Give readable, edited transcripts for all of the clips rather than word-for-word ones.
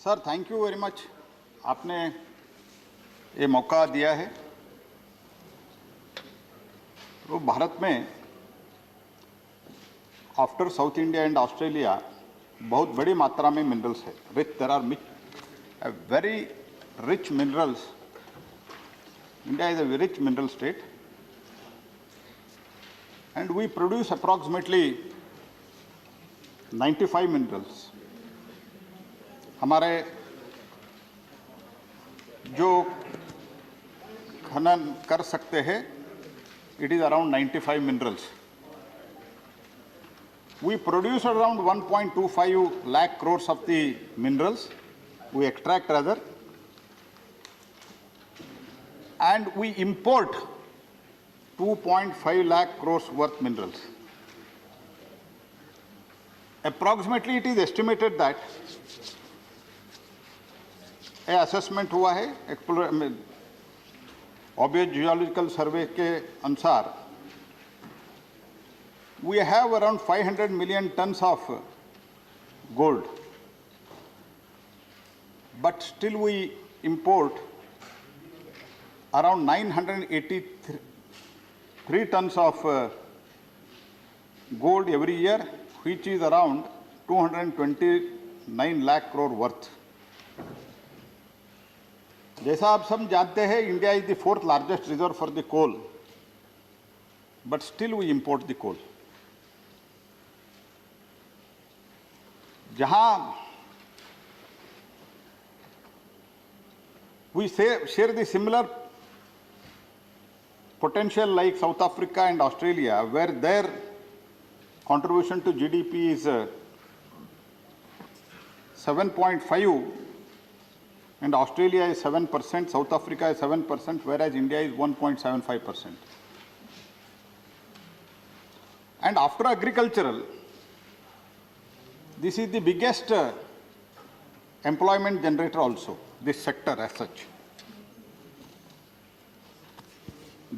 Sir thank you very much, आपने ये मौका दिया है। तो भारत में after South India and Australia बहुत बड़ी मात्रा में मिनरल्स है। There are very rich minerals. India is a rich mineral state and we produce approximately 95 minerals. हमारे जो खनन कर सकते हैं, it is around 95 minerals. We produce around 1.25 lakh crores of the minerals, we extract rather, and we import 2.5 lakh crores worth minerals. Approximately it is estimated that a assessment हुआ है obvious geological सर्वे के अनुसार we have around 500 million tons of gold, but still we import around 983 tons of gold every year, which is around 229 lakh crore worth. जैसा आप सब जानते हैं, India is the fourth largest reserve for the coal, but still we import the coal. जहां we share the similar potential like South Africa and Australia, where their contribution to GDP is 7.5 and Australia is 7%, South Africa is 7%, whereas India is 1.75%. And after agricultural, this is the biggest employment generator also, this sector as such.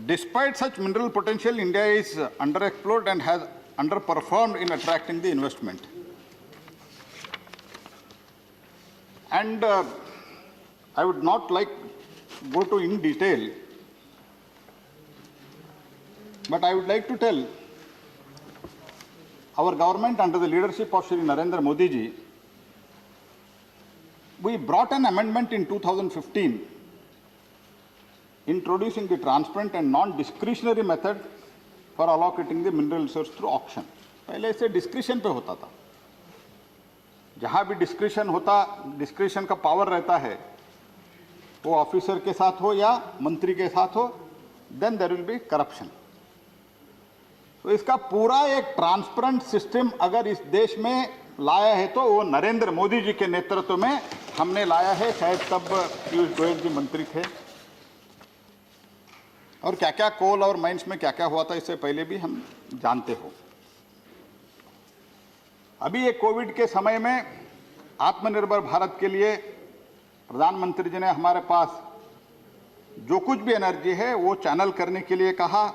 Despite such mineral potential, India is underexplored and has underperformed in attracting the investment. And I would not like to go to in detail, but I would like to tell our government under the leadership of Shri Narendra Modi ji, we brought an amendment in 2015 introducing the transparent and non-discretionary method for allocating the mineral resource through auction. पहले इसे discretion पे होता था, जहां भी discretion होता, discretion का power रहता है, वो ऑफिसर के साथ हो या मंत्री के साथ हो, then there will be corruption. तो इसका पूरा एक ट्रांसपेरेंट सिस्टम अगर इस देश में लाया है तो वो नरेंद्र मोदी जी के नेतृत्व में हमने लाया है. शायद तब पीयूष गोयल जी मंत्री थे, और क्या क्या कोल और माइंस में क्या क्या हुआ था इससे पहले भी हम जानते हो. अभी ये कोविड के समय में आत्मनिर्भर भारत के लिए प्रधानमंत्री जी ने हमारे पास जो कुछ भी एनर्जी है वो चैनल करने के लिए कहा.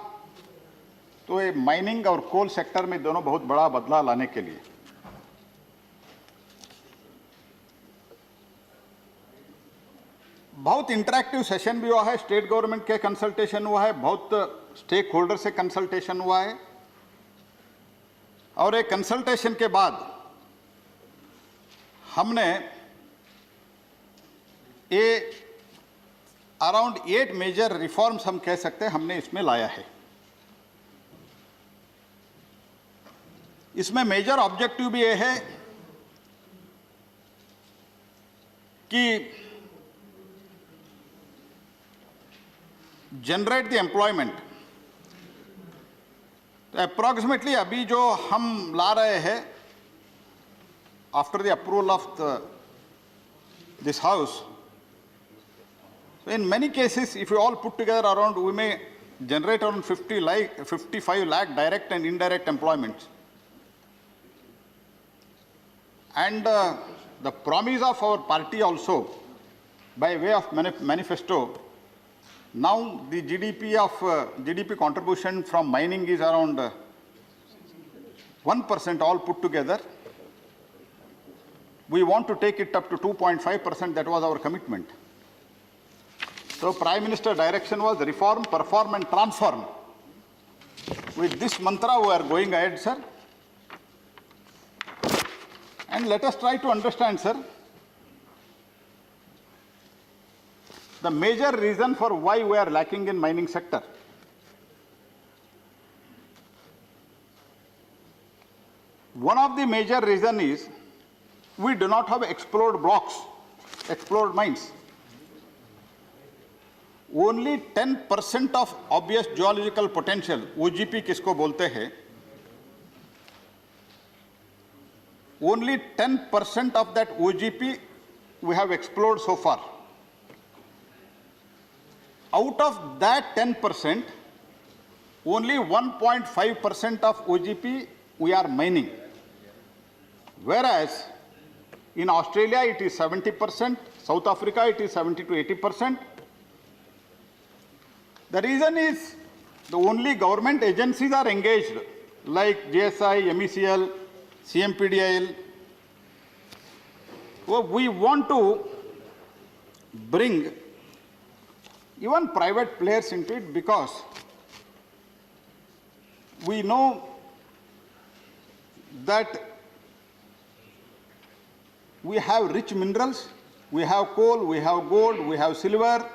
तो ये माइनिंग और कोल सेक्टर में दोनों बहुत बड़ा बदलाव लाने के लिए बहुत इंटरैक्टिव सेशन भी हुआ है. स्टेट गवर्नमेंट के कंसल्टेशन हुआ है, बहुत स्टेक होल्डर से कंसल्टेशन हुआ है, और एक कंसल्टेशन के बाद हमने ये अराउंड 8 मेजर रिफॉर्म्स हम कह सकते हैं हमने इसमें लाया है. इसमें मेजर ऑब्जेक्टिव भी ये है कि जनरेट द एम्प्लॉयमेंट. तो अप्रोक्सीमेटली अभी जो हम ला रहे हैं after the approval of this house, in many cases if you all put together around, we may generate around 55 lakh direct and indirect employments. And the promise of our party also by way of manifesto, now the GDP contribution from mining is around 1% all put together, We want to take it up to 2.5%. That was our commitment. So Prime Minister direction was reform, perform and transform. With this mantra we are going ahead, sir. And let us try to understand, sir, the major reason for why we are lacking in mining sector. One of the major reason is we do not have explored blocks, explored mines. Only 10% of obvious geological potential, OGP किसको बोलते हैं, only 10% of that OGP we have explored so far. Out of that 10%, only 1.5% of OGP we are mining. Whereas in Australia it is 70%, South Africa it is 70 to 80%. The reason is the only government agencies are engaged, like GSI, MECL, CMPDIL. So we want to bring even private players into it because we know that we have rich minerals, we have coal, we have gold, we have silver,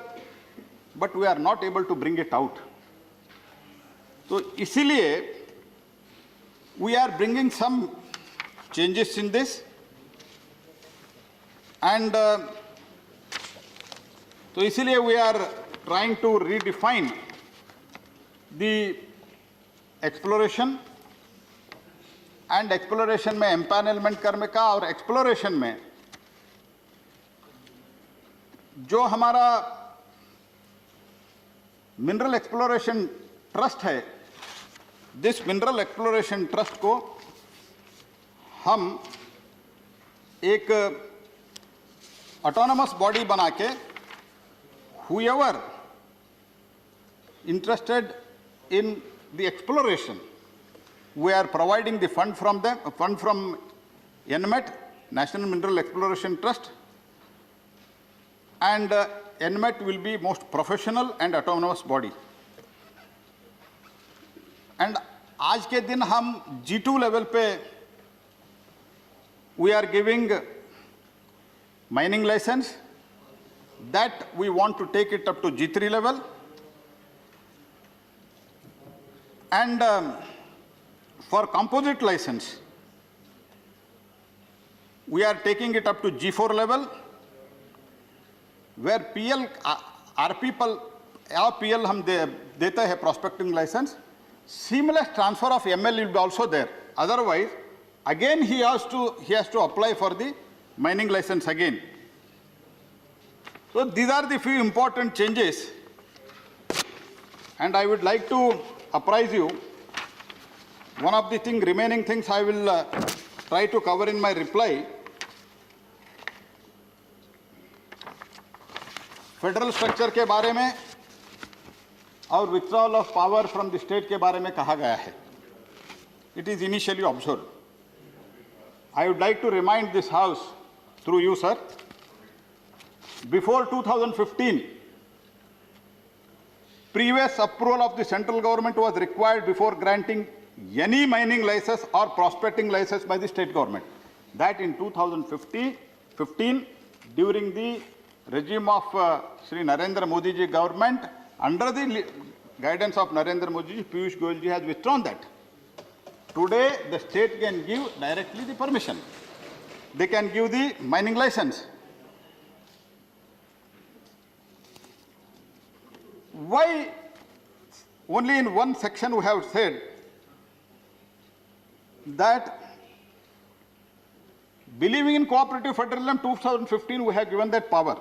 but we are not able to bring it out. So इसीलिए we are bringing some changes in this, and so इसीलिए we are trying to redefine the exploration, and exploration में empanelment करने का, और exploration में जो हमारा mineral exploration trust है, दिस मिनरल एक्सप्लोरेशन ट्रस्ट को हम एक ऑटोनमस बॉडी बना के whoever interested in the exploration, we are providing the fund from them, fund from NMET, National Mineral Exploration Trust, and NMET will be most professional and autonomous body. And आज के दिन हम G2 level पे we are giving mining license, that we want to take it up to G3 level, and for composite license we are taking it up to G4 level, where PL, RP PL हम देते हैं prospecting license. Seamless transfer of ML will be also there. Otherwise, again he has to apply for the mining license again. So these are the few important changes, and I would like to apprise you. One of the remaining things I will try to cover in my reply. Federal structure के बारे में और withdrawal of power from the state के बारे में कहा गया है. It is initially observe. I would like to remind this house through you, sir, before 2015 previous approval of the central government was required before granting any mining license or prospecting license by the state government. That in 2015, during the regime of Shri Narendra Modi ji government, under the guidance of Narendra Modi ji, Piyush Goyal ji has withdrawn that. Today, the state can give directly the permission. They can give the mining license. Why only in one section we have said that believing in cooperative federalism, 2015 we have given that power.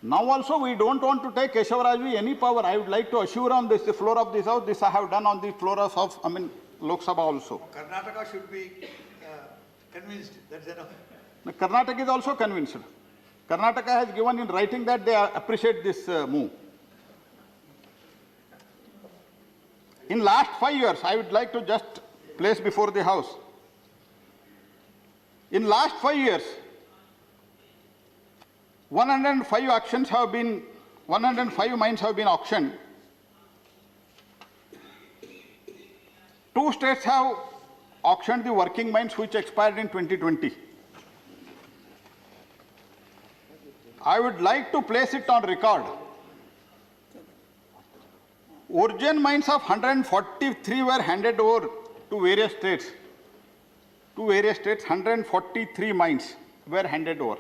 Now also we don't want to take Keshav Raju any power. I would like to assure on this, the floor of this house, this I have done on the floor of Lok Sabha also. Karnataka should be convinced. That's enough. Karnataka is also convinced. Karnataka has given in writing that they appreciate this move. In last 5 years, I would like to just place before the house In last 5 years, 105 mines have been auctioned. 2 states have auctioned the working mines which expired in 2020. I would like to place it on record. Origin mines of 143 were handed over to various states. 143 mines were handed over.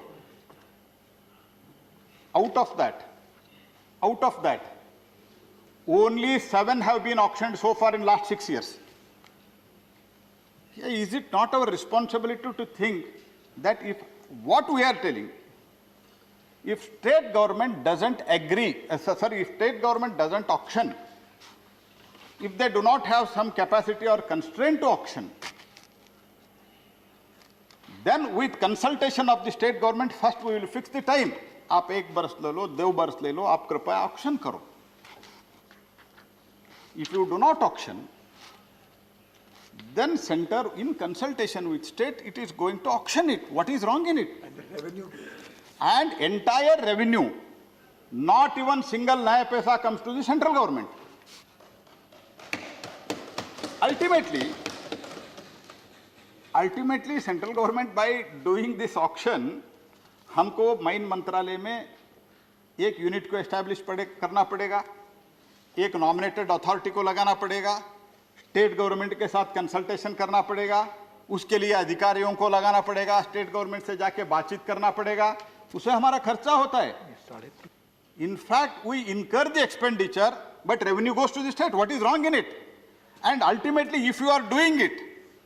Out of that, only 7 have been auctioned so far in last 6 years. Is it not our responsibility to think that if what we are telling, if state government doesn't agree, if state government doesn't auction, if they do not have some capacity or constraint to auction, then with consultation of the state government, first we will fix the time. आप 1 बरस ले लो, 2 बरस ले लो, आप कृपया auction करो. If you do not auction, then center in consultation with state, it is going to auction it. What is wrong in it? And the revenue. And entire revenue, not even single naya paisa comes to the central government. Ultimately, central government by doing this auction, हमको mine मंत्रालय में एक unit को establish करना पड़ेगा, एक nominated authority को लगाना पड़ेगा, स्टेट गवर्नमेंट के साथ कंसल्टेशन करना पड़ेगा, उसके लिए अधिकारियों को लगाना पड़ेगा, स्टेट गवर्नमेंट से जाके बातचीत करना पड़ेगा, उसमें हमारा खर्चा होता है. In fact, we incur the expenditure, but revenue goes to the state. What is wrong in it? And ultimately, if you are doing it,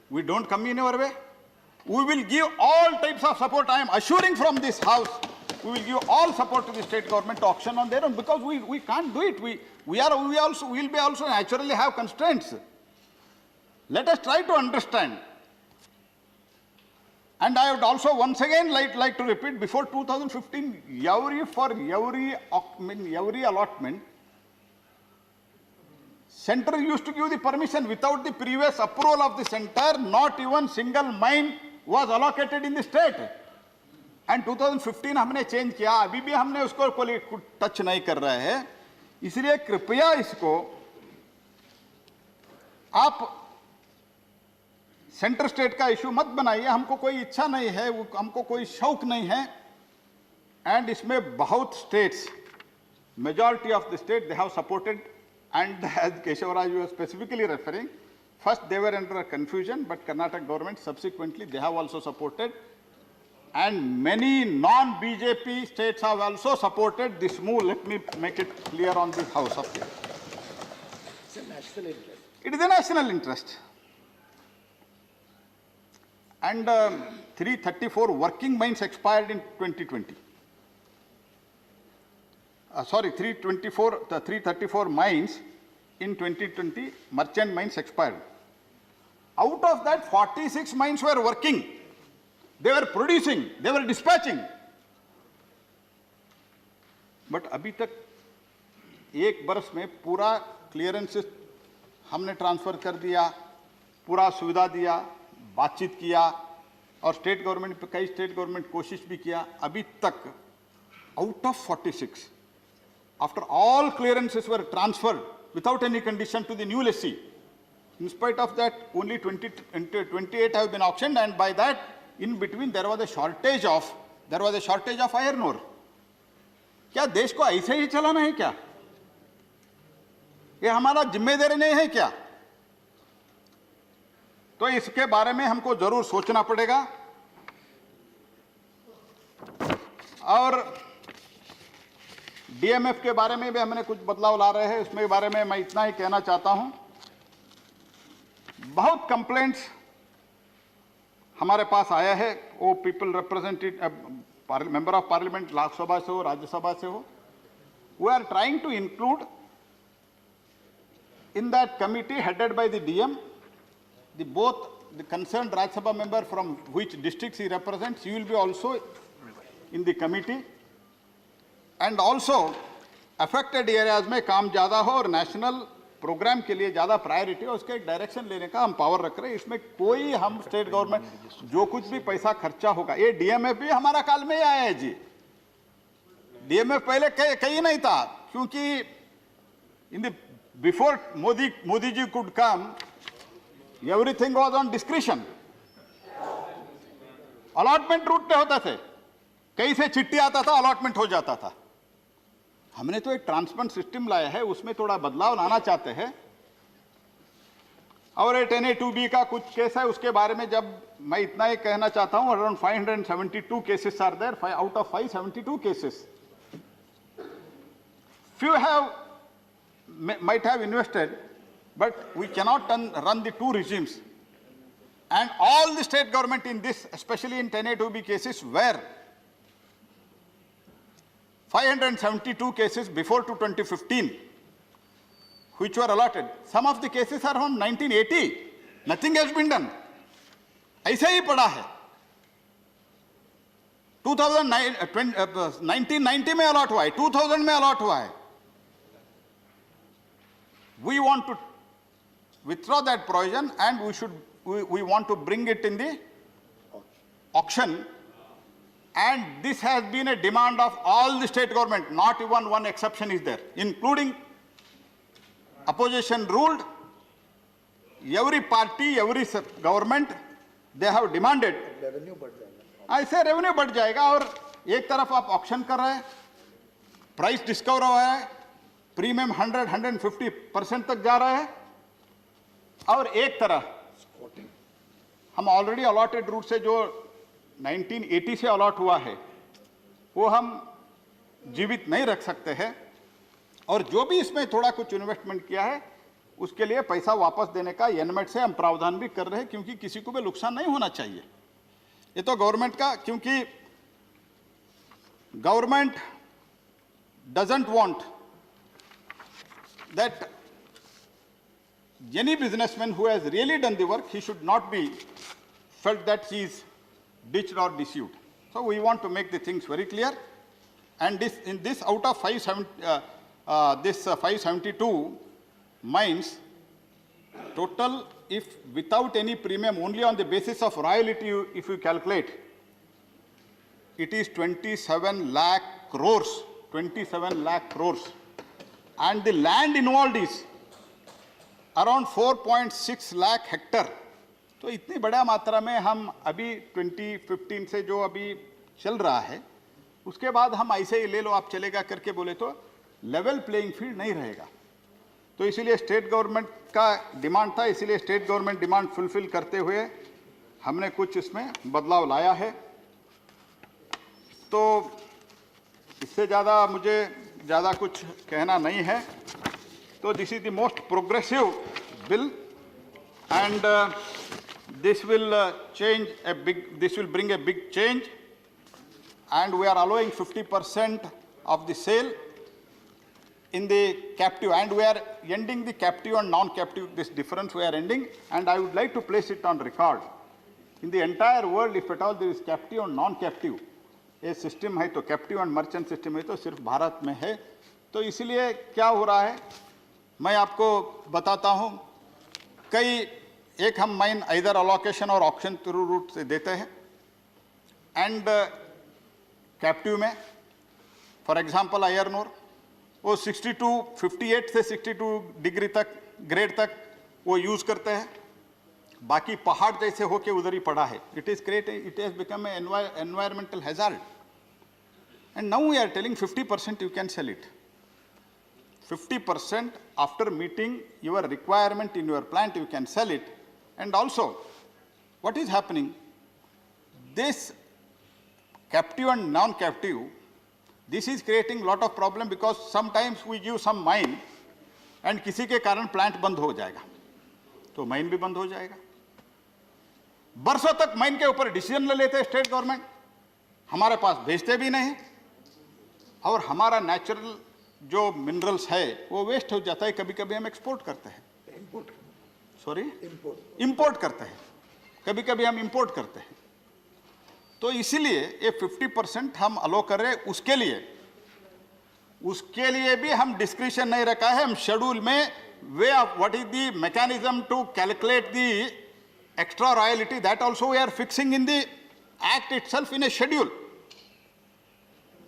we don't come in our way. We will give all types of support. I am assuring from this house, we will give all support to the state government to auction on their own, because we can't do it. We will be also naturally have constraints. Let us try to understand. And I would also once again like to repeat, before 2015, every allotment, center used to give the permission without the previous approval of the center. Not even single mine was allocated in the state. And 2015 हमने change किया, अभी भी हमने उसको कोई touch नहीं कर रहे हैं. इसलिए कृपया इसको आप सेंटर स्टेट का इशू मत बनाइए. हमको कोई इच्छा नहीं है, हमको कोई शौक नहीं है. एंड इसमें बहुत states, majority of the state, they have supported. And as Keshavaraj was specifically referring, first they were under a confusion, but Karnataka government subsequently they have also supported, and many non-BJP states have also supported this move. Let me make it clear on the house of here. It's a national interest. It is a national interest. And 334 working mines expired in 2020. 334 mines in 2020, merchant mines expired. Out of that, 46 mines were working. They were producing, they were dispatching. But अभी तक 1 बरस में पूरा clearances हमने transfer कर दिया, पूरा सुविधा दिया, बातचीत किया, और स्टेट गवर्नमेंट पे कई स्टेट गवर्नमेंट कोशिश भी किया. अभी तक out of 46, after all clearances were transferred without any condition to the new lessee, in spite of that, only 28 have been auctioned, and by that, in between there was a shortage of iron ore. क्या देश को ऐसे ही चलाना है क्या? ये हमारा जिम्मेदारी नहीं है क्या? तो इसके बारे में हमको जरूर सोचना पड़ेगा. और डीएमएफ के बारे में भी हमने कुछ बदलाव ला रहे हैं. उसमें बारे में मैं इतना ही कहना चाहता हूं, बहुत कंप्लेंट्स हमारे पास आया है. वो people representative, member of parliament Lok Sabha से हो, राज्यसभा से हो. We are trying to include in that committee headed by the DM, both the concerned Rajya Sabha member from which districts he represents, he will be also in the committee. And also affected areas में काम ज़्यादा हो और national programme के लिए ज़्यादा priority है, उसका एक डायरेक्शन लेने का हम पावर रख रहे हैं। इसमें कोई हम स्टेट गवर्नमेंट जो कुछ भी पैसा खर्चा होगा, ये डीएमएफ भी हमारा काल में ही आया है जी। डीएमएफ पहले कहीं नहीं था, क्योंकि in the before Modi ji could come, everything was on discretion. Allotment route पे होते थे, कहीं से चिट्ठी आता था, अलॉटमेंट हो जाता था। हमने तो एक ट्रांसपेरेंट सिस्टम लाया है, उसमें थोड़ा बदलाव लाना चाहते हैं। और 10A2B का कुछ केस है, उसके बारे में जब मैं इतना ही कहना चाहता हूं, around 572 cases are there, out of 572 cases few might have invested, but we cannot run the two regimes. And all the state government in this, especially in 10A2B cases, were 572 cases before to 2015, which were allotted. Some of the cases are from 1980. Nothing has been done. ऐसे ही पड़ा है। 1990 में allot हुआ है, 2000 में allot हुआ है। We want to withdraw that provision, and we want to bring it in the auction. And this has been a demand of all the state government. Not even one exception is there, including opposition ruled. Every party, every government, they have demanded. ऐसे revenue बढ़ जाएगा। और एक तरफ आप auction कर रहे हैं, प्राइस डिस्कवर हुआ है, प्रीमियम 100-150% तक जा रहा है, और एक तरह हम ऑलरेडी अलॉटेड रूट से जो 1980 से अलॉट हुआ है वो हम जीवित नहीं रख सकते हैं। और जो भी इसमें थोड़ा कुछ इन्वेस्टमेंट किया है उसके लिए पैसा वापस देने का एनमेट से हम प्रावधान भी कर रहे हैं, क्योंकि किसी को भी नुकसान नहीं होना चाहिए। ये तो गवर्नमेंट का, क्योंकि government doesn't want that any businessman who has really done the work, he should not be felt that he is ditched or deceived. So we want to make the things very clear. And in this, out of 572 mines, total, if without any premium, only on the basis of royalty, if you calculate, it is 27 lakh crores, 27 lakh crores. And the land involved is around 4.6 lakh hectare. तो इतनी बड़ा मात्रा में हम अभी 2015 से जो अभी चल रहा है, उसके बाद हम ऐसे ही ले लो आप चलेगा करके बोले तो लेवल प्लेइंग फील्ड नहीं रहेगा। तो इसीलिए स्टेट गवर्नमेंट का डिमांड था, इसीलिए स्टेट गवर्नमेंट डिमांड फुलफिल करते हुए हमने कुछ इसमें बदलाव लाया है। तो इससे ज़्यादा मुझे ज़्यादा कुछ कहना नहीं है। तो this is the most progressive bill, and this will bring a big change, and we are allowing 50% of the sale in the captive, and we are ending the captive and non-captive, this difference we are ending. And I would like to place it on record, in the entire world, if at all there is captive and non-captive, ये system है तो captive and merchant system है तो सिर्फ भारत में है। तो इसलिए क्या हो रहा है मैं आपको बताता हूं। एक हम माइन इधर अलोकेशन और ऑक्शन थ्रू रूट से देते हैं, एंड कैप्टिव में फॉर एग्जांपल आयरन ओर वो 58 से 62 डिग्री तक ग्रेड तक वो यूज करते हैं। बाकी पहाड़ जैसे होके उधर ही पड़ा है। It has become a environmental hazard, and now we are telling 50% you can sell it. 50% after meeting your requirement in your plant you can sell it. And also what is happening, this captive and non-captive, this is creating lot of problem, because sometimes we give some mine and किसी के कारण plant बंद हो जाएगा तो mine भी बंद हो जाएगा। बरसों तक माइन के ऊपर डिसीजन ले लेते हैं स्टेट गवर्नमेंट, हमारे पास भेजते भी नहीं, और हमारा नेचुरल जो मिनरल्स है वो वेस्ट हो जाता है। कभी कभी हम एक्सपोर्ट करते हैं, इंपोर्ट करते हैं, कभी कभी हम इंपोर्ट करते हैं। तो इसीलिए ये 50% हम अलो कर रहे हैं। उसके लिए भी हम डिस्क्रिप्शन नहीं रखा है, हम शेड्यूल में way of, what is the mechanism to calculate the extra royalty, that also we are fixing in the act itself in a schedule.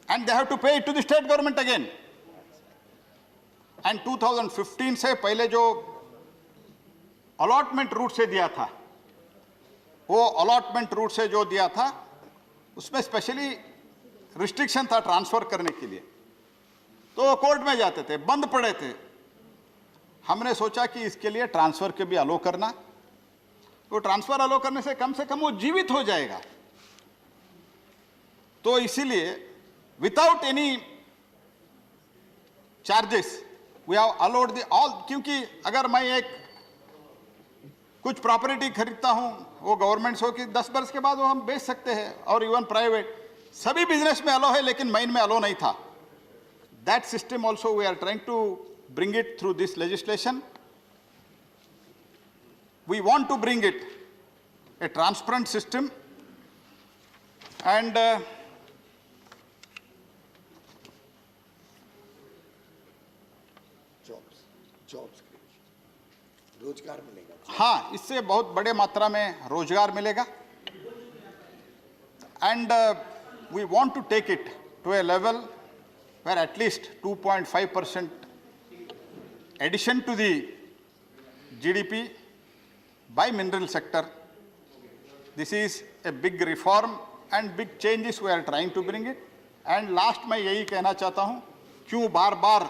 And they have to pay it to the state government again. And 2015 से पहले जो allotment root से दिया था, वो allotment root से जो दिया था उसमें स्पेशली रिस्ट्रिक्शन था ट्रांसफर करने के लिए, तो कोर्ट में जाते थे, बंद पड़े थे। हमने सोचा कि इसके लिए ट्रांसफर के भी अलो करना, तो ट्रांसफर अलो करने से कम वो जीवित हो जाएगा। तो इसीलिए without any charges we have allowed the all, क्योंकि अगर मैं एक कुछ प्रॉपर्टी खरीदता हूं, वो गवर्नमेंट हो कि 10 वर्ष के बाद वो हम बेच सकते हैं, और इवन प्राइवेट सभी बिजनेस में अलो है, लेकिन माइन में अलो नहीं था। That system also we are trying to bring it through this legislation. We want to bring it a transparent system, and jobs रोजगार मिलेगा। हाँ, इससे बहुत बड़े मात्रा में रोजगार मिलेगा। And we want to take it to a level where at least 2.5% addition to the GDP by mineral sector. This is a big reform and big changes we are trying to bring it. And last मैं यही कहना चाहता हूँ, क्यों बार बार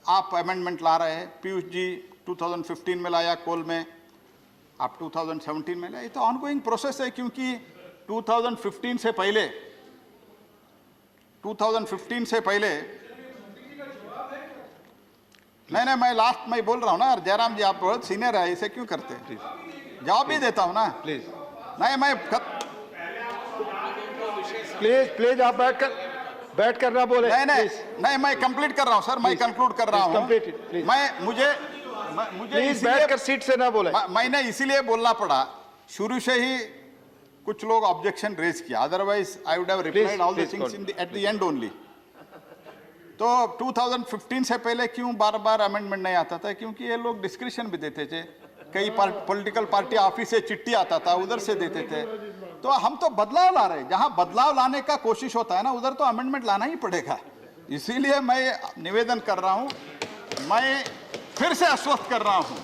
आप amendment ला रहे हैं? पीयूष जी 2015 में लाया कोल में, आप 2017 में लाया, ये तो ऑनगोइंग प्रोसेस है, क्योंकि 2015 से पहले नहीं, मैं लास्ट में बोल रहा हूँ ना, जयराम जी आप बहुत सीनियर है, इसे क्यों करते हैं? जवाब भी देता हूँ ना, प्लीज। नहीं मैं प्लीज आप बैठ कर ना बोले। नहीं मैं कंप्लीट कर रहा हूँ सर, मैं कंक्लूड कर रहा हूँ। मुझे प्लीज बैठ कर सीट से ना बोले। मैंने इसीलिए बोलना पड़ा, शुरू से ही कुछ लोग ऑब्जेक्शन रेज किया, otherwise I would have replied all the things at the end only. तो 2015 से पहले क्यों बार बार अमेंडमेंट नहीं आता था? क्योंकि ये लोग डिस्क्रिप्शन भी देते थे, कई पॉलिटिकल पार्टी ऑफिस से चिट्ठी आता था, उधर से देते थे। तो हम तो बदलाव ला रहे हैं, जहां बदलाव लाने का कोशिश होता है ना, उधर तो अमेंडमेंट लाना ही पड़ेगा। इसीलिए मैं निवेदन कर रहा हूं, मैं फिर से आश्वस्त कर रहा हूं,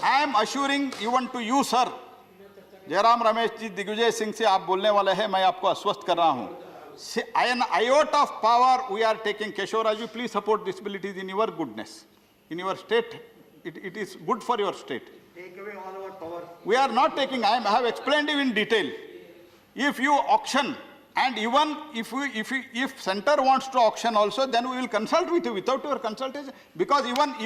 I am assuring even to you sir, Jairam Ramesh ji, Digvijay Singh से आप बोलने वाले हैं, मैं आपको आश्वस्त कर रहा हूं, an iota of power we are taking. Keshava Raju, please support this bill. It is in your goodness, in your state. It is good for your state. Take away all our power. We are not taking. I have explained you in detail. If you auction, and even if center wants to auction also, then we will consult with you. Without your consultation, because even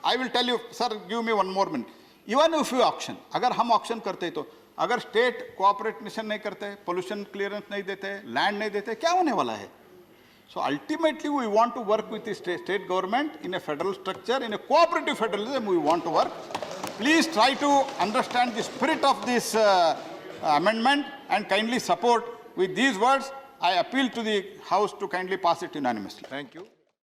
I will tell you, sir, give me one more minute. Even if you auction, अगर हम auction करते तो, अगर state cooperation नहीं करते, pollution clearance नहीं देते, land नहीं देते, क्या होने वाला है? So ultimately we want to work with the state government in a federal structure, in a cooperative federalism we want to work. Please try to understand the spirit of this amendment and kindly support. With these words, I appeal to the House to kindly pass it unanimously. Thank you.